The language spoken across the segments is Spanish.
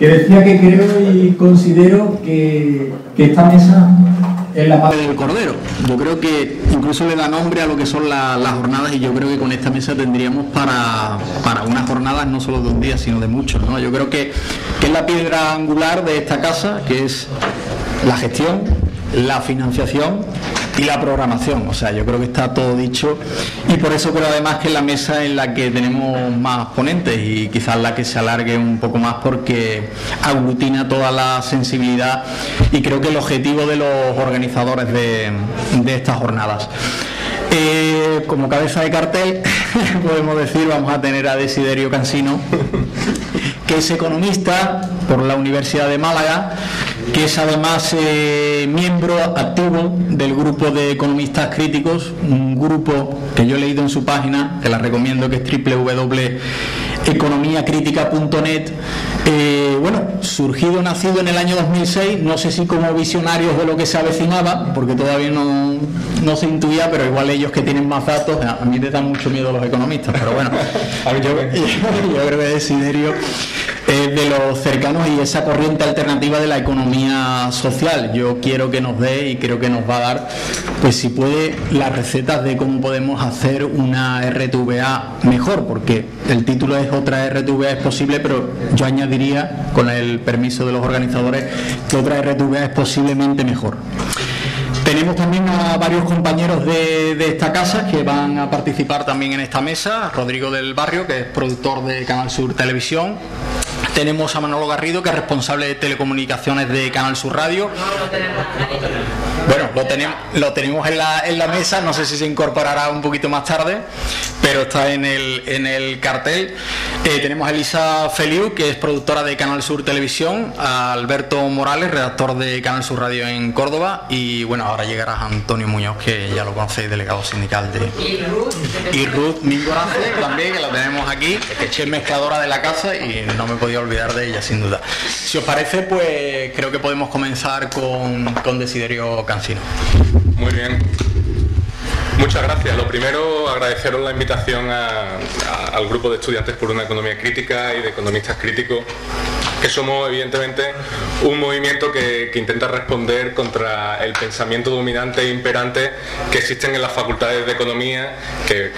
que decía que creo y considero que esta mesa es la madre del cordero. Yo creo que incluso le da nombre a lo que son las jornadas, y yo creo que con esta mesa tendríamos para unas jornadas no solo de un día, sino de muchos, ¿no? Yo creo que es la piedra angular de esta casa, que es la gestión, la financiación y la programación. O sea, yo creo que está todo dicho, y por eso creo además que es la mesa en la que tenemos más ponentes, y quizás la que se alargue un poco más porque aglutina toda la sensibilidad, y creo que el objetivo de los organizadores de estas jornadas. Como cabeza de cartel podemos decir, vamos a tener a Desiderio Cansino, que es economista por la Universidad de Málaga, que es además miembro activo del grupo de economistas críticos, un grupo que yo he leído en su página, que la recomiendo, que es www.economiacritica.net. Nacido en el año 2006, no sé si como visionarios de lo que se avecinaba, porque todavía no se intuía, pero igual ellos que tienen más datos, a mí me dan mucho miedo los economistas, pero bueno, yo creo que Desiderio es de los cercanos y esa corriente alternativa de la economía social. Yo quiero que nos dé, y creo que nos va a dar, pues si puede, las recetas de cómo podemos hacer una RTVA mejor, porque el título es Otra RTVA es posible, pero yo añadiría, con el permiso de los organizadores, que otra RTVA es posiblemente mejor. Tenemos también a varios compañeros de esta casa que van a participar también en esta mesa. Rodrigo del Barrio, que es productor de Canal Sur Televisión. Tenemos a Manolo Garrido, que es responsable de telecomunicaciones de Canal Sur Radio. Bueno, lo tenemos en la mesa, no sé si se incorporará un poquito más tarde, pero está en el cartel. Tenemos a Elisa Feliu, que es productora de Canal Sur Televisión, a Alberto Morales, redactor de Canal Sur Radio en Córdoba, y bueno, ahora llegará Antonio Muñoz, que ya lo conocéis, delegado sindical y Ruth Mingorazo también, que la tenemos aquí, que es mezcladora de la casa y no me podía olvidar de ella, sin duda. Si os parece, pues creo que podemos comenzar con Desiderio Cansino. Muy bien. Muchas gracias. Lo primero, agradeceros la invitación al grupo de estudiantes por una economía crítica y de economistas críticos, que somos evidentemente un movimiento que intenta responder contra el pensamiento dominante e imperante que existen en las facultades de economía, que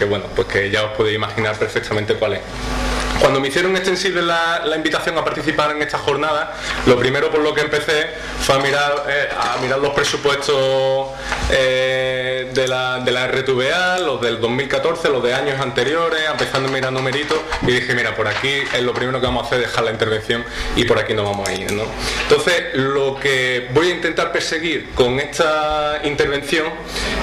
ya os podéis imaginar perfectamente cuál es. Cuando me hicieron extensible la invitación a participar en esta jornada, lo primero por lo que empecé fue a mirar los presupuestos de la RTVA, los del 2014, los de años anteriores, empezando a mirar numeritos, y dije, mira, por aquí es lo primero que vamos a hacer, dejar la intervención, y por aquí nos vamos a ir, ¿no? Entonces, lo que voy a intentar perseguir con esta intervención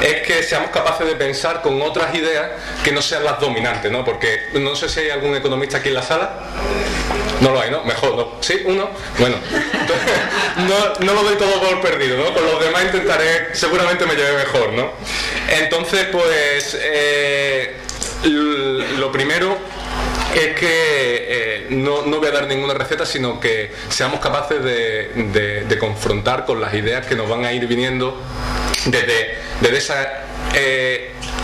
es que seamos capaces de pensar con otras ideas que no sean las dominantes, ¿no? Porque no sé si hay algún economista aquí en la sala. No lo hay, ¿no? Mejor, ¿no? ¿Sí? ¿Uno? Bueno, entonces, no lo doy todo por perdido, ¿no? Con los demás intentaré, seguramente me lleve mejor, ¿no? Entonces, pues, lo primero es que no voy a dar ninguna receta, sino que seamos capaces de confrontar con las ideas que nos van a ir viniendo desde esa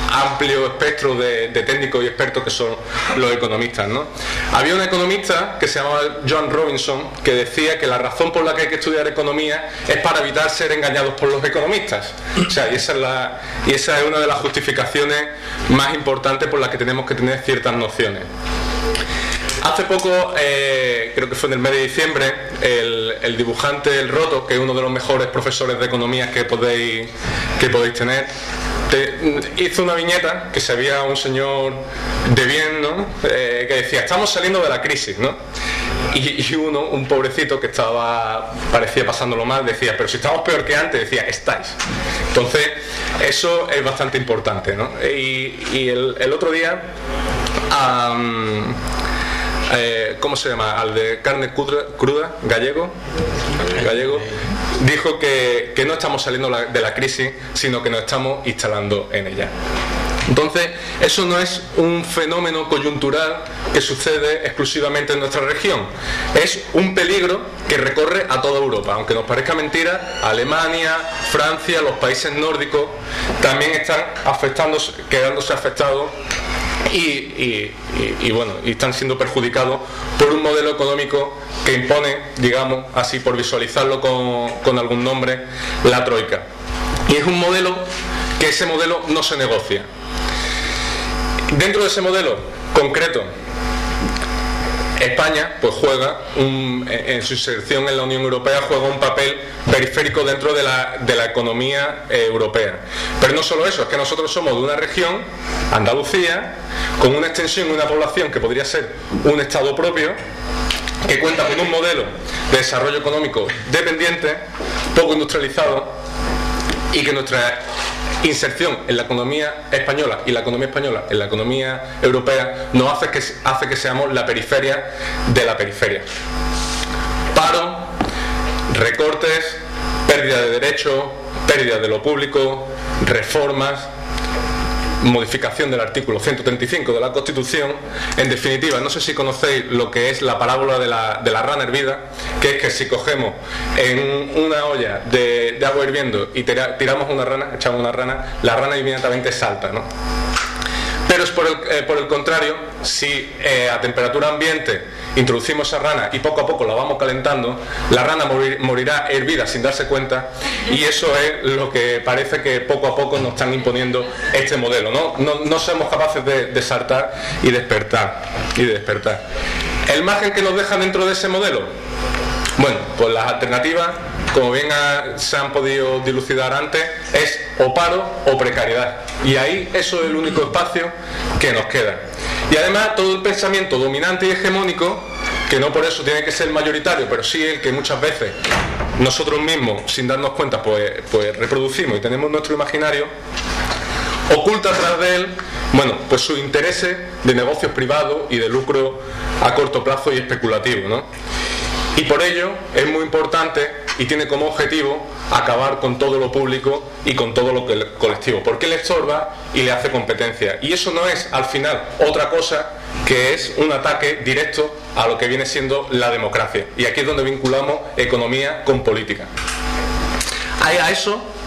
amplio espectro de técnicos y expertos que son los economistas, ¿no? Había un economista que se llamaba John Robinson, que decía que la razón por la que hay que estudiar economía es para evitar ser engañados por los economistas. O sea, y esa es una de las justificaciones más importantes por las que tenemos que tener ciertas nociones. Hace poco, creo que fue en el mes de diciembre, el dibujante El Roto, que es uno de los mejores profesores de economía que podéis tener, hizo una viñeta que se veía un señor de bien, ¿no? Que decía, estamos saliendo de la crisis, ¿no? Y un pobrecito que parecía pasándolo mal, decía, pero si estamos peor que antes, decía, estáis. Entonces, eso es bastante importante, ¿no? Y el otro día, ¿cómo se llama? Al de carne cruda, Gallego, dijo que no estamos saliendo de la crisis, sino que nos estamos instalando en ella. Entonces, eso no es un fenómeno coyuntural que sucede exclusivamente en nuestra región. Es un peligro que recorre a toda Europa. Aunque nos parezca mentira, Alemania, Francia, los países nórdicos también están quedándose afectados y bueno, y están siendo perjudicados por un modelo económico que impone, digamos así, por visualizarlo con algún nombre, la troika. Y es un modelo que ese modelo no se negocia. Dentro de ese modelo concreto, España pues juega en su inserción en la Unión Europea juega un papel periférico dentro de la economía europea. Pero no solo eso, es que nosotros somos de una región, Andalucía, con una extensión y una población que podría ser un estado propio, que cuenta con un modelo de desarrollo económico dependiente, poco industrializado, y que nuestra inserción en la economía española y la economía española en la economía europea nos hace que seamos la periferia de la periferia. Paro, recortes, pérdida de derechos, pérdida de lo público, reformas, modificación del artículo 135 de la Constitución. En definitiva, no sé si conocéis lo que es la parábola de la rana hervida, que es que si cogemos en una olla de agua hirviendo y tiramos una rana, echamos una rana, la rana inmediatamente salta, ¿no? Pero es por el contrario, si a temperatura ambiente introducimos esa rana y poco a poco la vamos calentando, la rana morirá hervida sin darse cuenta, y eso es lo que parece que poco a poco nos están imponiendo este modelo, ¿no? No somos capaces de saltar y despertar. El margen que nos dejan dentro de ese modelo, bueno, pues las alternativas, como bien se han podido dilucidar antes, es o paro o precariedad. Y ahí eso es el único espacio que nos queda. Y además todo el pensamiento dominante y hegemónico, que no por eso tiene que ser mayoritario, pero sí el que muchas veces nosotros mismos, sin darnos cuenta, pues reproducimos y tenemos nuestro imaginario, oculta tras de él, bueno, pues sus intereses de negocios privados y de lucro a corto plazo y especulativo, ¿no? Y por ello es muy importante y tiene como objetivo acabar con todo lo público y con todo lo colectivo, porque le estorba y le hace competencia. Y eso no es, al final, otra cosa que es un ataque directo a lo que viene siendo la democracia. Y aquí es donde vinculamos economía con política.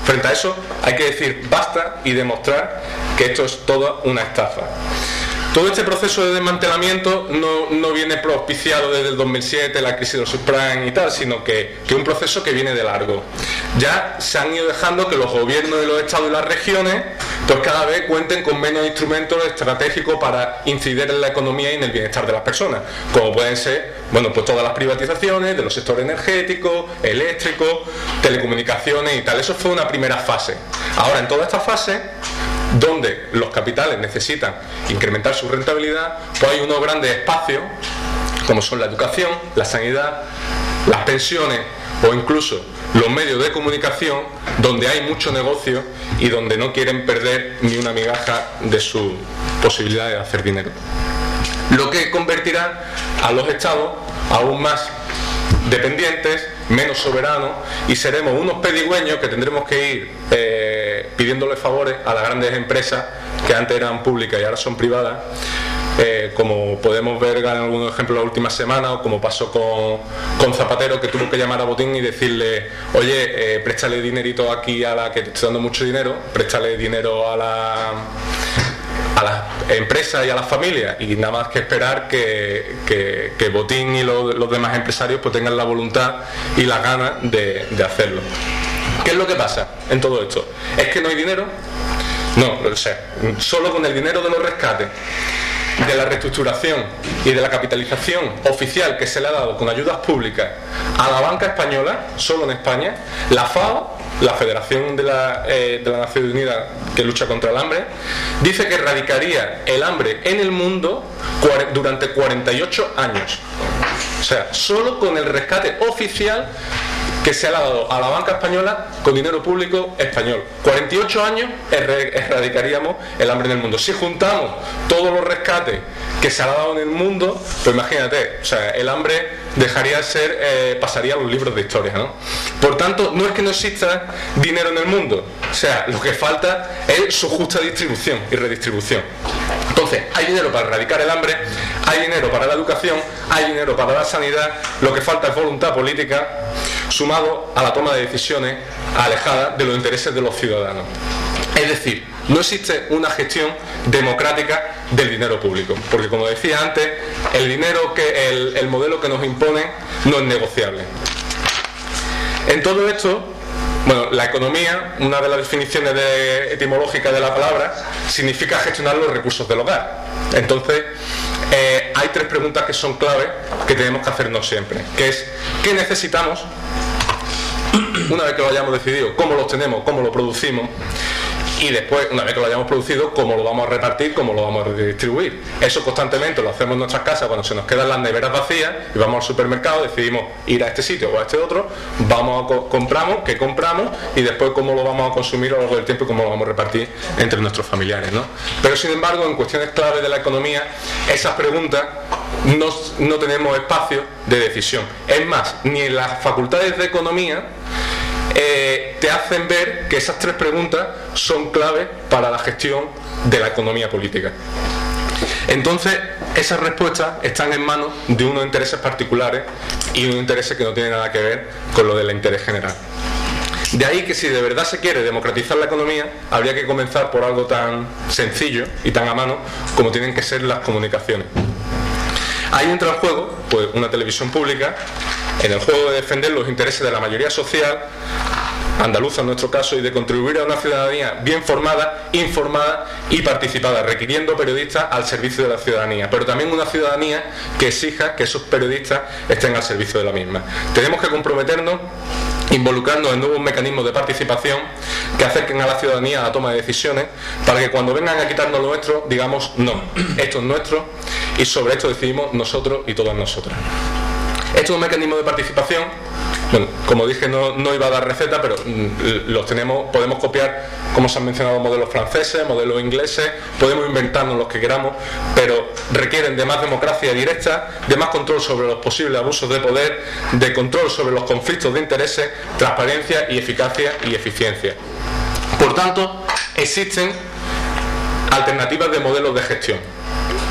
Frente a eso, hay que decir basta y demostrar que esto es toda una estafa. Todo este proceso de desmantelamiento no viene propiciado desde el 2007, la crisis de los subprime y tal, sino que es un proceso que viene de largo. Ya se han ido dejando que los gobiernos de los estados y las regiones pues cada vez cuenten con menos instrumentos estratégicos para incidir en la economía y en el bienestar de las personas, como pueden ser, bueno, pues todas las privatizaciones de los sectores energéticos, eléctricos, telecomunicaciones y tal. Eso fue una primera fase. Ahora, en toda esta fase, donde los capitales necesitan incrementar su rentabilidad, pues hay unos grandes espacios, como son la educación, la sanidad, las pensiones o incluso los medios de comunicación, donde hay mucho negocio y donde no quieren perder ni una migaja de su posibilidad de hacer dinero. Lo que convertirá a los estados aún más dependientes, menos soberanos, y seremos unos pedigüeños que tendremos que ir pidiéndole favores a las grandes empresas que antes eran públicas y ahora son privadas, como podemos ver en algunos ejemplos la última semana, o como pasó con Zapatero, que tuvo que llamar a Botín y decirle: oye, préstale dinerito aquí a la que te estoy dando mucho dinero, préstale dinero a las empresas y a las familias, y nada más que esperar que Botín y los demás empresarios pues tengan la voluntad y la gana de hacerlo. ¿Qué es lo que pasa en todo esto? ¿Es que no hay dinero? No, o sea, solo con el dinero de los rescates, de la reestructuración y de la capitalización oficial que se le ha dado con ayudas públicas a la banca española, solo en España, la FAO, la Federación de la Naciones Unidas que lucha contra el hambre, dice que erradicaría el hambre en el mundo durante 48 años. O sea, solo con el rescate oficial que se ha dado a la banca española con dinero público español. 48 años erradicaríamos el hambre en el mundo. Si juntamos todos los rescates que se ha dado en el mundo, pues imagínate, o sea, el hambre dejaría de ser, pasaría a los libros de historia, ¿no? Por tanto, no es que no exista dinero en el mundo, o sea, lo que falta es su justa distribución y redistribución. Entonces, hay dinero para erradicar el hambre, hay dinero para la educación, hay dinero para la sanidad, lo que falta es voluntad política, sumado a la toma de decisiones alejada de los intereses de los ciudadanos. Es decir, no existe una gestión democrática del dinero público, porque como decía antes, el dinero el modelo que nos imponen no es negociable. En todo esto, bueno, la economía, una de las definiciones etimológicas de la palabra, significa gestionar los recursos del hogar. Entonces, hay tres preguntas que son clave que tenemos que hacernos siempre, que es ¿qué necesitamos? Una vez que lo hayamos decidido, ¿cómo lo obtenemos? ¿Cómo lo producimos? Y después, una vez que lo hayamos producido, ¿cómo lo vamos a repartir? ¿Cómo lo vamos a redistribuir? Eso constantemente lo hacemos en nuestras casas cuando se nos quedan las neveras vacías y vamos al supermercado, decidimos ir a este sitio o a este otro, compramos, qué compramos y después cómo lo vamos a consumir a lo largo del tiempo y cómo lo vamos a repartir entre nuestros familiares, ¿no? Pero sin embargo, en cuestiones clave de la economía, esas preguntas no tenemos espacio de decisión. Es más, ni en las facultades de economía te hacen ver que esas tres preguntas son claves para la gestión de la economía política. Entonces, esas respuestas están en manos de unos intereses particulares y unos intereses que no tienen nada que ver con lo del interés general. De ahí que si de verdad se quiere democratizar la economía, habría que comenzar por algo tan sencillo y tan a mano como tienen que ser las comunicaciones. Ahí entra en juego, pues, una televisión pública, en el juego de defender los intereses de la mayoría social, andaluza en nuestro caso, y de contribuir a una ciudadanía bien formada, informada y participada, requiriendo periodistas al servicio de la ciudadanía, pero también una ciudadanía que exija que esos periodistas estén al servicio de la misma. Tenemos que comprometernos, involucrarnos en nuevos mecanismos de participación que acerquen a la ciudadanía a la toma de decisiones, para que cuando vengan a quitarnos lo nuestro, digamos, no, esto es nuestro y sobre esto decidimos nosotros y todas nosotras. Estos mecanismos de participación, bueno, como dije, no iba a dar receta, pero los tenemos, podemos copiar, como se han mencionado, modelos franceses, modelos ingleses, podemos inventarnos los que queramos, pero requieren de más democracia directa, de más control sobre los posibles abusos de poder, de control sobre los conflictos de intereses, transparencia y eficacia y eficiencia. Por tanto, existen alternativas de modelos de gestión.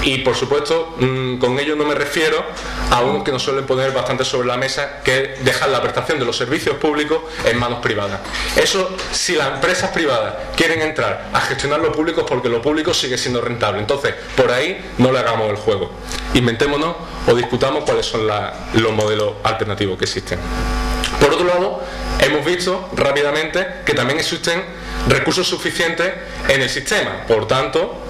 Y por supuesto, con ello no me refiero a unos que nos suelen poner bastante sobre la mesa, que es dejar la prestación de los servicios públicos en manos privadas. Eso, si las empresas privadas quieren entrar a gestionar lo público, es porque lo público sigue siendo rentable. Entonces, por ahí no le hagamos el juego. Inventémonos o discutamos cuáles son los modelos alternativos que existen. Por otro lado, hemos visto rápidamente que también existen recursos suficientes en el sistema. Por tanto,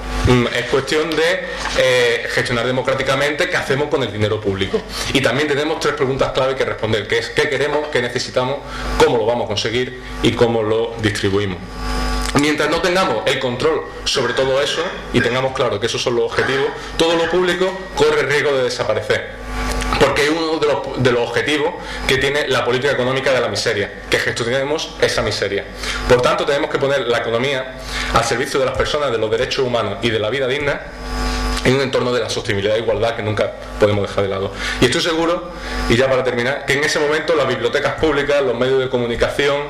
es cuestión de gestionar democráticamente qué hacemos con el dinero público. Y también tenemos tres preguntas clave que responder, que es qué queremos, qué necesitamos, cómo lo vamos a conseguir y cómo lo distribuimos. Mientras no tengamos el control sobre todo eso y tengamos claro que esos son los objetivos, todo lo público corre riesgo de desaparecer. Porque es uno de los objetivos que tiene la política económica de la miseria, que gestionemos esa miseria. Por tanto, tenemos que poner la economía al servicio de las personas, de los derechos humanos y de la vida digna, en un entorno de la sostenibilidad e igualdad que nunca podemos dejar de lado. Y estoy seguro, y ya para terminar, que en ese momento las bibliotecas públicas, los medios de comunicación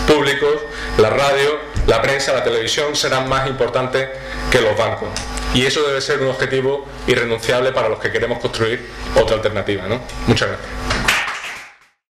públicos, la radio, la prensa, la televisión serán más importantes que los bancos. Y eso debe ser un objetivo irrenunciable para los que queremos construir otra alternativa, ¿no? Muchas gracias.